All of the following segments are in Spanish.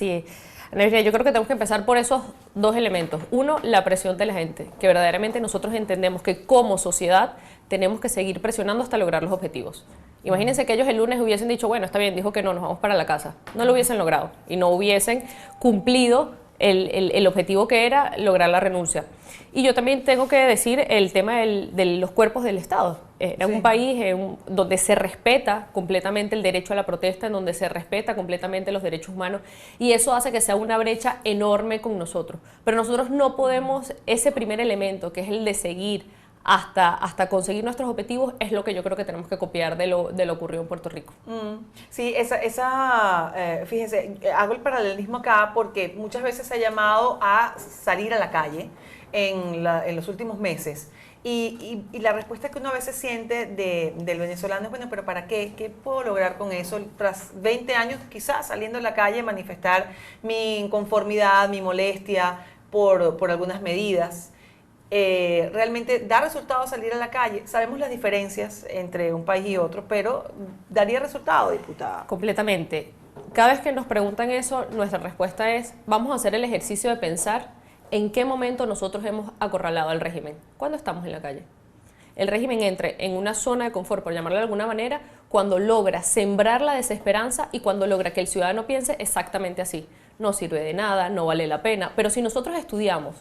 Así es. Ana Virginia, yo creo que tenemos que empezar por esos dos elementos. Uno, la presión de la gente, que verdaderamente nosotros entendemos que como sociedad tenemos que seguir presionando hasta lograr los objetivos. Imagínense que ellos el lunes hubiesen dicho, bueno, está bien, dijo que no, nos vamos para la casa. No lo hubiesen logrado y no hubiesen cumplido el objetivo que era lograr la renuncia. Y yo también tengo que decir el tema de los cuerpos del Estado. Era un país donde se respeta completamente el derecho a la protesta, en donde se respeta completamente los derechos humanos, y eso hace que sea una brecha enorme con nosotros. Pero nosotros no podemos, ese primer elemento, que es el de seguir hasta conseguir nuestros objetivos, es lo que yo creo que tenemos que copiar de lo ocurrido en Puerto Rico. Sí, fíjense, hago el paralelismo acá porque muchas veces se ha llamado a salir a la calle en los últimos meses. Y la respuesta que uno a veces siente del venezolano es, bueno, pero ¿para qué? ¿Qué puedo lograr con eso? Tras 20 años quizás saliendo a la calle, manifestar mi inconformidad, mi molestia por algunas medidas. Realmente da resultado salir a la calle. Sabemos las diferencias entre un país y otro, pero daría resultado, diputada. Completamente. Cada vez que nos preguntan eso, nuestra respuesta es, vamos a hacer el ejercicio de pensar en qué momento nosotros hemos acorralado al régimen. ¿Cuándo estamos en la calle? El régimen entra en una zona de confort, por llamarlo de alguna manera, cuando logra sembrar la desesperanza y cuando logra que el ciudadano piense exactamente así. No sirve de nada, no vale la pena. Pero si nosotros estudiamos,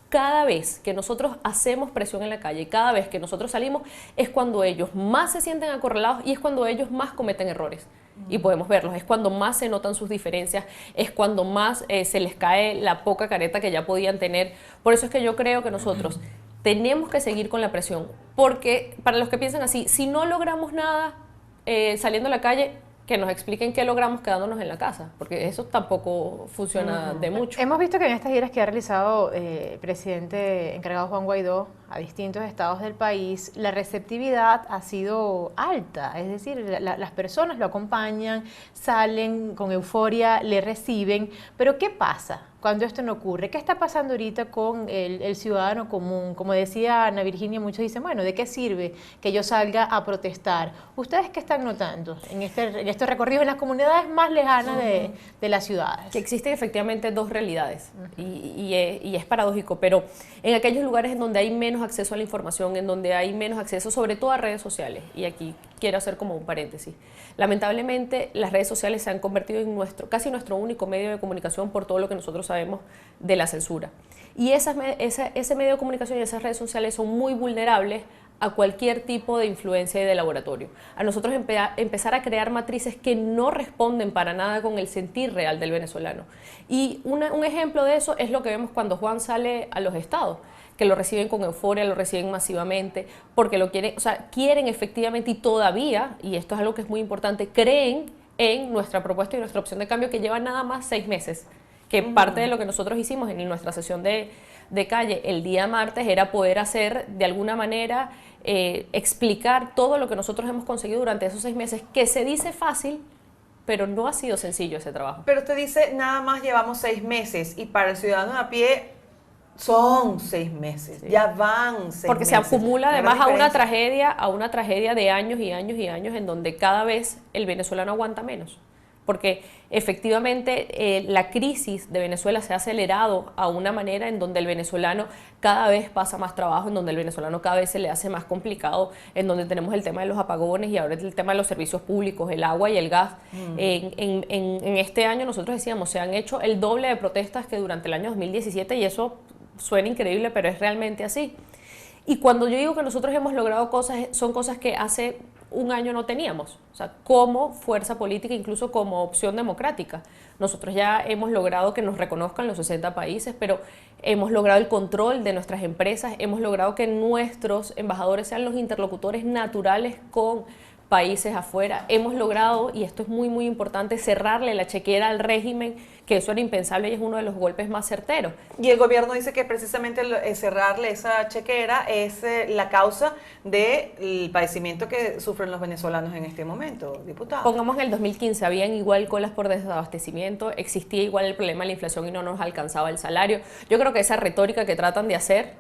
cada vez que nosotros hacemos presión en la calle, cada vez que nosotros salimos, es cuando ellos más se sienten acorralados y es cuando ellos más cometen errores. Y podemos verlos, es cuando más se notan sus diferencias, es cuando más se les cae la poca careta que ya podían tener. Por eso es que yo creo que nosotros tenemos que seguir con la presión, porque para los que piensan así, si no logramos nada saliendo a la calle, que nos expliquen qué logramos quedándonos en la casa, porque eso tampoco funciona de mucho. Hemos visto que en estas giras que ha realizado el presidente encargado Juan Guaidó a distintos estados del país, la receptividad ha sido alta, es decir, las personas lo acompañan, salen con euforia, le reciben, pero ¿qué pasa cuando esto no ocurre? ¿Qué está pasando ahorita con el ciudadano común? Como decía Ana Virginia, muchos dicen, bueno, ¿de qué sirve que yo salga a protestar? ¿Ustedes qué están notando en estos recorridos en las comunidades más lejanas de las ciudades? Que existen efectivamente dos realidades y es paradójico, pero en aquellos lugares en donde hay menos acceso a la información, en donde hay menos acceso sobre todo a redes sociales, y aquí quiero hacer como un paréntesis, lamentablemente las redes sociales se han convertido en casi nuestro único medio de comunicación por todo lo que nosotros sabemos de la censura. Y ese medio de comunicación y esas redes sociales son muy vulnerables a cualquier tipo de influencia y de laboratorio. A nosotros empezar a crear matrices que no responden para nada con el sentir real del venezolano. Y un ejemplo de eso es lo que vemos cuando Juan sale a los estados, que lo reciben con euforia, lo reciben masivamente, porque lo quieren, o sea, quieren efectivamente y todavía, y esto es algo que es muy importante, creen en nuestra propuesta y nuestra opción de cambio que lleva nada más 6 meses. Que parte de lo que nosotros hicimos en nuestra sesión de calle el día martes era poder hacer, de alguna manera, explicar todo lo que nosotros hemos conseguido durante esos 6 meses, que se dice fácil, pero no ha sido sencillo ese trabajo. Pero usted dice, nada más llevamos 6 meses, y para el ciudadano a pie son 6 meses, sí. Ya van 6 meses. Porque se acumula además a una tragedia de años y años y años en donde cada vez el venezolano aguanta menos. Porque efectivamente la crisis de Venezuela se ha acelerado a una manera en donde el venezolano cada vez pasa más trabajo, en donde el venezolano cada vez se le hace más complicado, en donde tenemos el tema de los apagones y ahora el tema de los servicios públicos, el agua y el gas. En este año nosotros decíamos, se han hecho el doble de protestas que durante el año 2017 y eso suena increíble, pero es realmente así. Y cuando yo digo que nosotros hemos logrado cosas, son cosas que hace un año no teníamos, o sea, como fuerza política, incluso como opción democrática. Nosotros ya hemos logrado que nos reconozcan los 60 países, pero hemos logrado el control de nuestras empresas, hemos logrado que nuestros embajadores sean los interlocutores naturales con países afuera. Hemos logrado, y esto es muy muy importante, cerrarle la chequera al régimen, que eso era impensable y es uno de los golpes más certeros. Y el gobierno dice que precisamente cerrarle esa chequera es la causa del padecimiento que sufren los venezolanos en este momento, diputada. Pongamos en el 2015, habían igual colas por desabastecimiento, existía igual el problema de la inflación y no nos alcanzaba el salario. Yo creo que esa retórica que tratan de hacer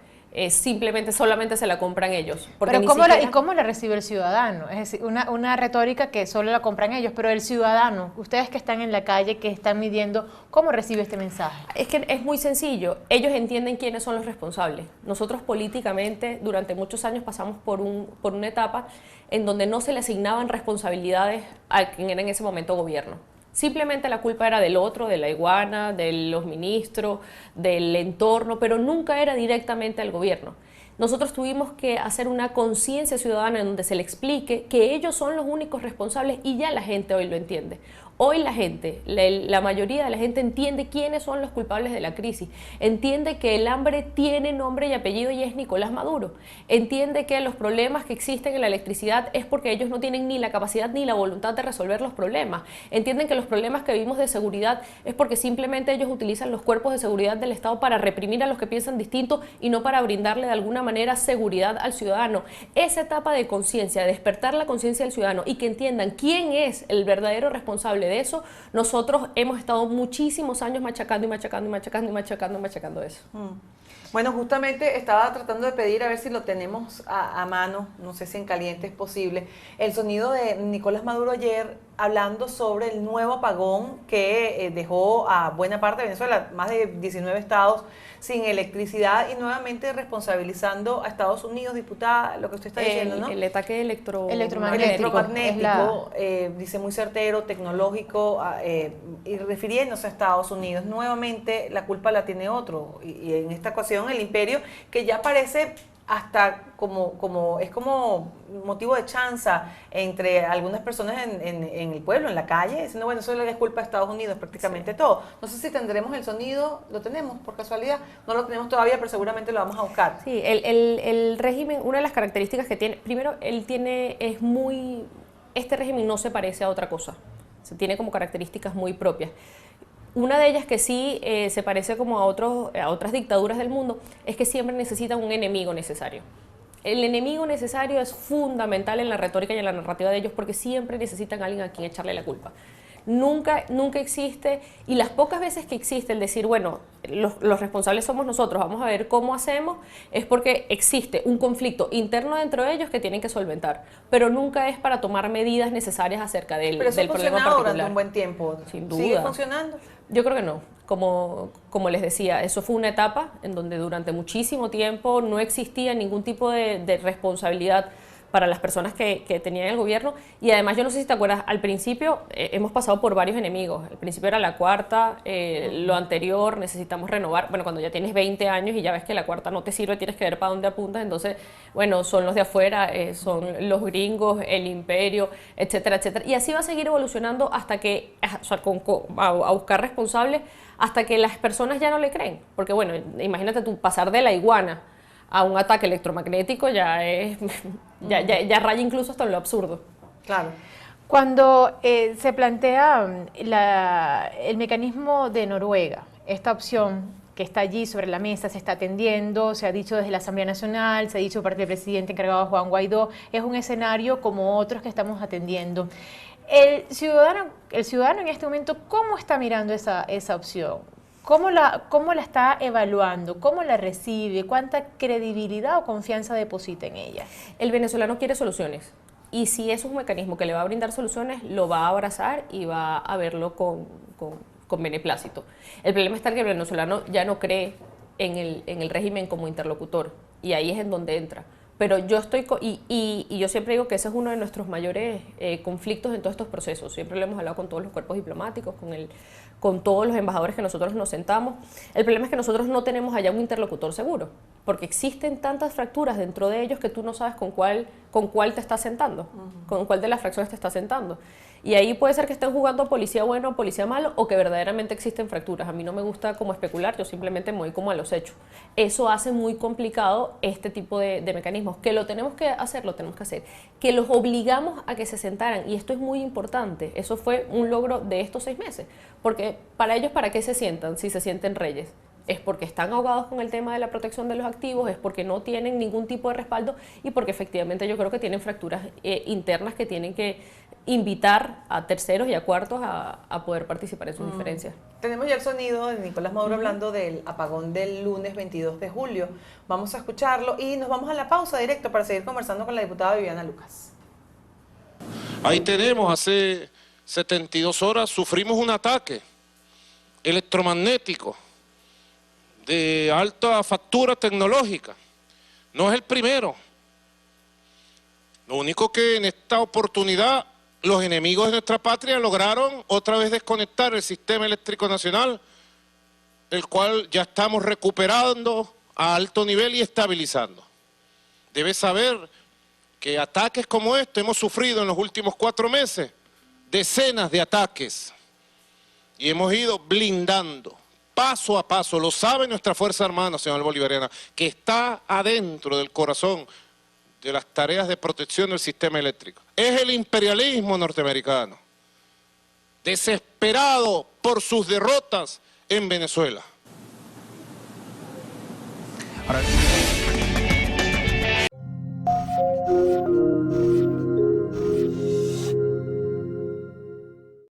simplemente solamente se la compran ellos. Porque Pero ni ¿cómo siquiera... ¿y cómo la recibe el ciudadano? Es decir, una retórica que solo la compran ellos, pero el ciudadano, ustedes que están en la calle, que están midiendo, ¿cómo recibe este mensaje? Es que es muy sencillo, ellos entienden quiénes son los responsables. Nosotros políticamente durante muchos años pasamos por una etapa en donde no se le asignaban responsabilidades a quien era en ese momento gobierno. Simplemente la culpa era del otro, de la iguana, de los ministros, del entorno, pero nunca era directamente al gobierno. Nosotros tuvimos que hacer una conciencia ciudadana en donde se le explique que ellos son los únicos responsables y ya la gente hoy lo entiende. Hoy la gente, la mayoría de la gente entiende quiénes son los culpables de la crisis, entiende que el hambre tiene nombre y apellido y es Nicolás Maduro, entiende que los problemas que existen en la electricidad es porque ellos no tienen ni la capacidad ni la voluntad de resolver los problemas, entienden que los problemas que vivimos de seguridad es porque simplemente ellos utilizan los cuerpos de seguridad del Estado para reprimir a los que piensan distinto y no para brindarle de alguna manera seguridad al ciudadano. Esa etapa de conciencia, de despertar la conciencia del ciudadano y que entiendan quién es el verdadero responsable de eso, nosotros hemos estado muchísimos años machacando y machacando y machacando y machacando y machacando eso. Bueno, justamente estaba tratando de pedir a ver si lo tenemos a mano, no sé si en caliente es posible, el sonido de Nicolás Maduro ayer hablando sobre el nuevo apagón que dejó a buena parte de Venezuela, más de 19 estados sin electricidad y nuevamente responsabilizando a Estados Unidos, diputada, lo que usted está diciendo, ¿no? El ataque electromagnético, dice muy certero, tecnológico, y refiriéndose a Estados Unidos. Nuevamente la culpa la tiene otro, y en esta ocasión el imperio, que ya parece hasta como motivo de chanza entre algunas personas en el pueblo, en la calle, diciendo, bueno, eso es culpa de Estados Unidos, prácticamente todo. No sé si tendremos el sonido, ¿lo tenemos por casualidad? No lo tenemos todavía, pero seguramente lo vamos a buscar. Sí, el régimen, una de las características que tiene, primero, este régimen no se parece a otra cosa, tiene como características muy propias. Una de ellas que sí se parece como a otras dictaduras del mundo es que siempre necesitan un enemigo necesario. El enemigo necesario es fundamental en la retórica y en la narrativa de ellos porque siempre necesitan a alguien a quien echarle la culpa. Nunca existe, y las pocas veces que existe el decir, bueno, los responsables somos nosotros, vamos a ver cómo hacemos, es porque existe un conflicto interno dentro de ellos que tienen que solventar, pero nunca es para tomar medidas necesarias acerca del problema particular. Pero eso ha funcionado durante un buen tiempo. Sin duda. ¿Sigue funcionando? Yo creo que no. Como les decía, eso fue una etapa en donde durante muchísimo tiempo no existía ningún tipo de responsabilidad para las personas que tenían el gobierno, y además yo no sé si te acuerdas, al principio hemos pasado por varios enemigos, al principio era la cuarta, lo anterior, necesitamos renovar, bueno, cuando ya tienes 20 años y ya ves que la cuarta no te sirve, tienes que ver para dónde apuntas, entonces, bueno, son los de afuera, son los gringos, el imperio, etcétera, etcétera, y así va a seguir evolucionando hasta que, o sea, a buscar responsables, hasta que las personas ya no le creen, porque bueno, imagínate tú pasar de la iguana a un ataque electromagnético ya raya incluso hasta en lo absurdo. Claro. Cuando se plantea el mecanismo de Noruega, esta opción que está allí sobre la mesa, se está atendiendo, se ha dicho desde la Asamblea Nacional, se ha dicho por parte del presidente encargado Juan Guaidó, es un escenario como otros que estamos atendiendo. El ciudadano en este momento, ¿cómo está mirando esa opción? ¿Cómo la está evaluando? ¿Cómo la recibe? ¿Cuánta credibilidad o confianza deposita en ella? El venezolano quiere soluciones. Y si es un mecanismo que le va a brindar soluciones, lo va a abrazar y va a verlo con beneplácito. El problema está en que el venezolano ya no cree en el régimen como interlocutor. Y ahí es en donde entra. Pero yo estoy, y yo siempre digo que ese es uno de nuestros mayores conflictos en todos estos procesos. Siempre lo hemos hablado con todos los cuerpos diplomáticos, con todos los embajadores que nosotros nos sentamos. El problema es que nosotros no tenemos allá un interlocutor seguro, porque existen tantas fracturas dentro de ellos que tú no sabes con cuál te estás sentando, con cuál de las fracciones te estás sentando. Y ahí puede ser que estén jugando policía bueno o policía malo, o que verdaderamente existen fracturas. A mí no me gusta como especular, yo simplemente me voy como a los hechos. Eso hace muy complicado este tipo de mecanismos. Que lo tenemos que hacer, lo tenemos que hacer. Que los obligamos a que se sentaran, y esto es muy importante. Eso fue un logro de estos 6 meses. Porque para ellos, ¿para qué se sientan si se sienten reyes? Es porque están ahogados con el tema de la protección de los activos, es porque no tienen ningún tipo de respaldo y porque efectivamente yo creo que tienen fracturas internas que tienen que invitar a terceros y a cuartos a poder participar en sus diferencias. Tenemos ya el sonido de Nicolás Maduro hablando del apagón del lunes 22 de julio. Vamos a escucharlo y nos vamos a la pausa directo para seguir conversando con la diputada Viviana Lucas. Ahí tenemos, hace 72 horas sufrimos un ataque electromagnético de alta factura tecnológica. No es el primero. Lo único que en esta oportunidad los enemigos de nuestra patria lograron otra vez desconectar el sistema eléctrico nacional, el cual ya estamos recuperando a alto nivel y estabilizando. Debes saber que ataques como este hemos sufrido en los últimos 4 meses, decenas de ataques, y hemos ido blindando paso a paso. Lo sabe nuestra Fuerza Armada Nacional Bolivariana, que está adentro del corazón de las tareas de protección del sistema eléctrico. Es el imperialismo norteamericano, desesperado por sus derrotas en Venezuela. Ahora,